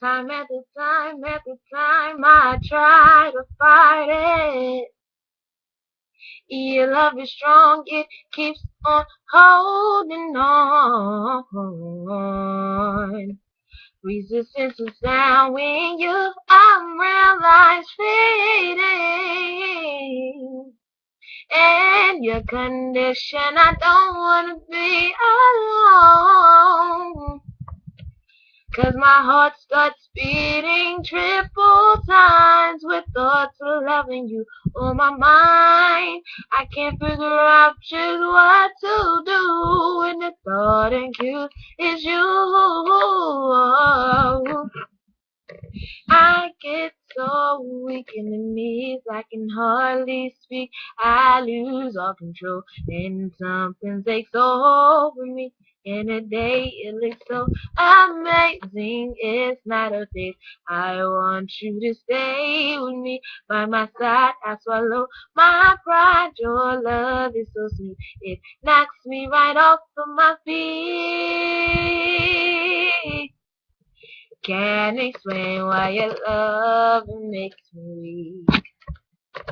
Time after time, I try to fight it. Your love is strong, it keeps on holding on. Resistance is down when you unrealized fading. And your condition, I don't wanna be alone. 'Cause my heart starts beating triple times with thoughts of loving you on my mind. I can't figure out just what to do when the thought and you is you. I get so weak in the knees, I can hardly speak. I lose all control, and something takes over me. In a day, it looks so amazing. It's not a phase. I want you to stay with me by my side. I swallow my pride. Your love is so sweet. It knocks me right off of my feet. Can't explain why your love makes me weak.